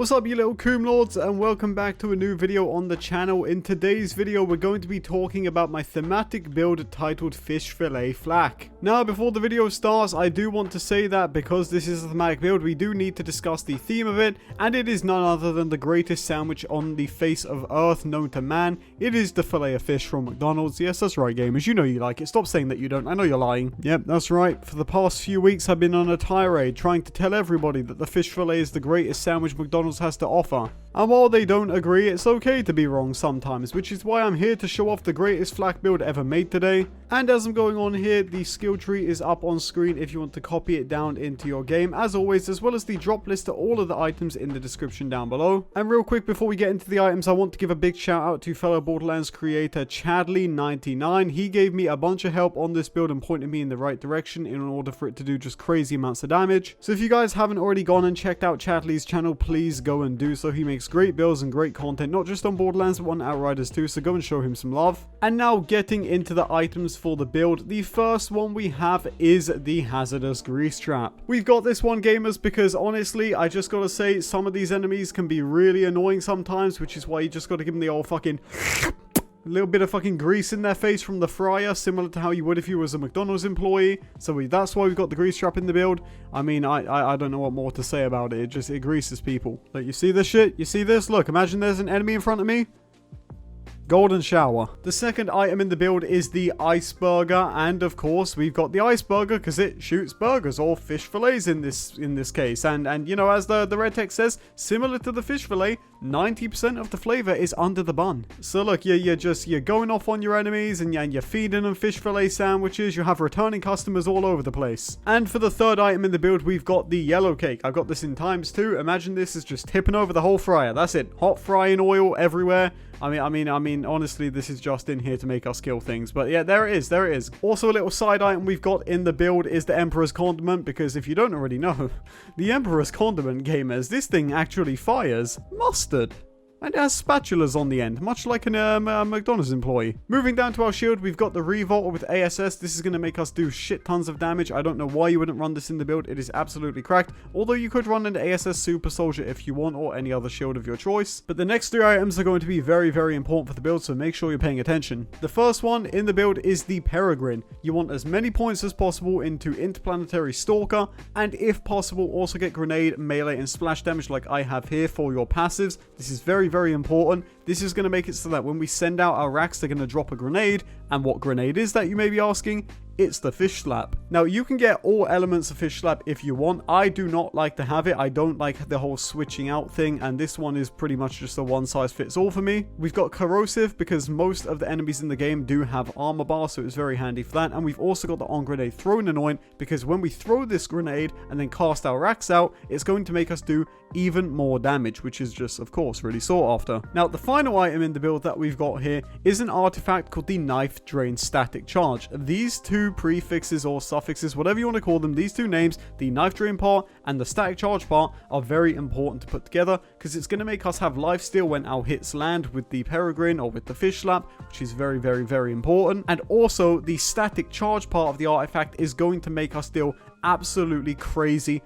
What's up, you little coom lords, and welcome back to a new video on the channel. In today's video, we're going to be talking about my thematic build titled Fish Fillet Flak. Now, before the video starts, I do want to say that because this is a thematic build, we do need to discuss the theme of it, and it is none other than the greatest sandwich on the face of Earth known to man. It is the fillet of fish from McDonald's. Yes, that's right, gamers. You know you like it. Stop saying that you don't. I know you're lying. Yep, that's right. For the past few weeks, I've been on a tirade trying to tell everybody that the fish fillet is the greatest sandwich McDonald's has to offer. And while they don't agree, it's okay to be wrong sometimes, which is why I'm here to show off the greatest flak build ever made today. And as I'm going on here, the skill tree is up on screen if you want to copy it down into your game, as always, as well as the drop list to all of the items in the description down below. And real quick, before we get into the items, I want to give a big shout out to fellow Borderlands creator Chadley99. He gave me a bunch of help on this build and pointed me in the right direction in order for it to do just crazy amounts of damage. So if you guys haven't already gone and checked out Chadley's channel, please go and do so. He makes great builds and great content, not just on Borderlands but on Outriders too, so go and show him some love. And now getting into the items for the build, the first one we have is the hazardous grease trap. We've got this one, gamers, because honestly, I just gotta say, some of these enemies can be really annoying sometimes, which is why you just gotta give them the old fucking a little bit of fucking grease in their face from the fryer, similar to how you would if you was a McDonald's employee. So that's why we've got the grease trap in the build. I mean, I don't know what more to say about it. It greases people. Like, you see this shit? You see this? Look, imagine there's an enemy in front of me. Golden shower. The second item in the build is the Iceburger, and of course we've got the Iceburger because it shoots burgers or fish fillets in this case. And you know, as the red text says, similar to the fish fillet, 90% of the flavor is under the bun. So look, you're going off on your enemies and you're feeding them fish fillet sandwiches. You have returning customers all over the place. And for the third item in the build, we've got the Yellowcake. I've got this in ×2. Imagine this is just tipping over the whole fryer. That's it. Hot frying oil everywhere. I mean, honestly, this is just in here to make us kill things. But yeah, there it is. Also, a little side item we've got in the build is the Emperor's Condiment, because if you don't already know, the Emperor's Condiment, gamers, this thing actually fires mustard. And it has spatulas on the end, much like a McDonald's employee. Moving down to our shield, we've got the Revolt with ASS. This is going to make us do shit tons of damage. I don't know why you wouldn't run this in the build. It is absolutely cracked. Although you could run an ASS Super Soldier if you want, or any other shield of your choice. But the next three items are going to be very, very important for the build, so make sure you're paying attention. The first one in the build is the Peregrine. You want as many points as possible into Interplanetary Stalker, and if possible, also get grenade, melee, and splash damage like I have here for your passives. This is very, very important. This is going to make it so that when we send out our racks, they're going to drop a grenade. And what grenade is that, you may be asking? It's the fish slap. Now, you can get all elements of fish slap if you want. I do not like to have it. I don't like the whole switching out thing, and this one is pretty much just a one size fits all for me. We've got corrosive because most of the enemies in the game do have armor bar, so it's very handy for that. And we've also got the on grenade thrown anoint, because when we throw this grenade and then cast our racks out, it's going to make us do even more damage, which is just, of course, really sought after. Now, the final item in the build that we've got here is an artifact called the Knife Drain Static Charge. These two prefixes or suffixes, whatever you want to call them, these two names, the Knife Drain part and the Static Charge part, are very important to put together, because it's going to make us have lifesteal when our hits land with the Peregrine or with the fish slap, which is very, very, very important. And also, the Static Charge part of the artifact is going to make us deal absolutely crazy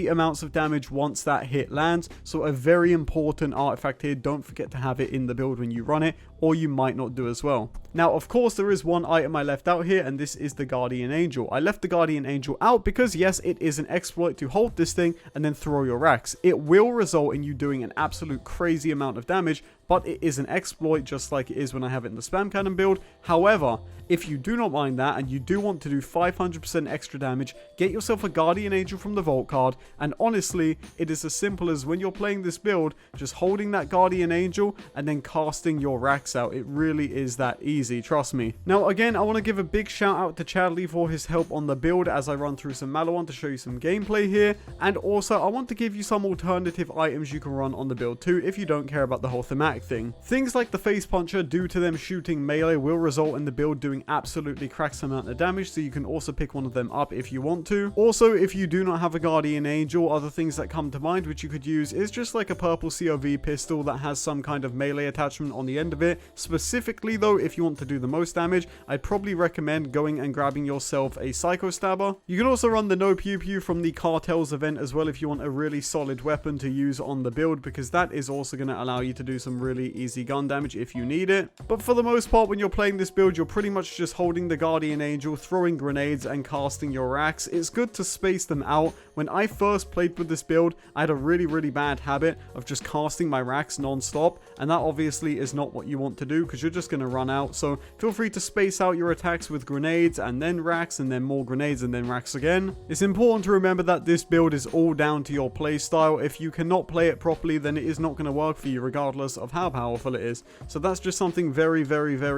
amounts of damage once that hit lands. So a very important artifact here. Don't forget to have it in the build when you run it, or you might not do as well. Now, of course, there is one item I left out here, and this is the Guardian Angel. I left the Guardian Angel out because, yes, it is an exploit to hold this thing and then throw your racks. It will result in you doing an absolute crazy amount of damage, but it is an exploit just like it is when I have it in the spam cannon build. However, if you do not mind that and you do want to do 500% extra damage, get yourself a Guardian Angel from the Vault card, and honestly, it is as simple as when you're playing this build, just holding that Guardian Angel and then casting your racks out. It really is that easy, trust me. Now, again, I want to give a big shout out to Chadley for his help on the build as I run through some Maliwan to show you some gameplay here, and also I want to give you some alternative items you can run on the build too if you don't care about the whole thematic thing. Things like the Face Puncher, due to them shooting melee, will result in the build doing absolutely cracks amount of damage, so you can also pick one of them up if you want to. Also, if you do not have a Guardian Angel, other things that come to mind which you could use is just like a purple COV pistol that has some kind of melee attachment on the end of it. Specifically though, if you want want to do the most damage, I'd probably recommend going and grabbing yourself a Psycho Stabber. You can also run the No Pew Pew from the Cartels event as well if you want a really solid weapon to use on the build, because that is also going to allow you to do some really easy gun damage if you need it. But for the most part, when you're playing this build, you're pretty much just holding the Guardian Angel, throwing grenades, and casting your axe. It's good to space them out. When I first played with this build, I had a really bad habit of just casting my racks non-stop, and that obviously is not what you want to do because you're just going to run out. So feel free to space out your attacks with grenades and then racks and then more grenades and then racks again. It's important to remember that this build is all down to your playstyle. If you cannot play it properly, then it is not going to work for you regardless of how powerful it is. So that's just something very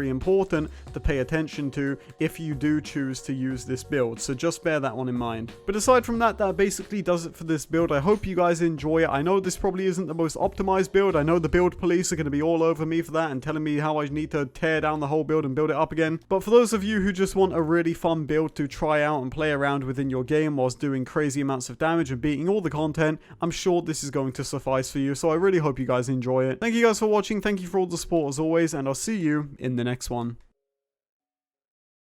important to pay attention to if you do choose to use this build. So just bear that one in mind. But aside from that, that basically does it for this build. I hope you guys enjoy it. I know this probably isn't the most optimized build. I know the build police are going to be all over me for that and telling me how I need to tear down the whole build and build it up again. But for those of you who just want a really fun build to try out and play around within your game whilst doing crazy amounts of damage and beating all the content, I'm sure this is going to suffice for you. So I really hope you guys enjoy it. Thank you guys for watching. Thank you for all the support as always, and I'll see you in the next one.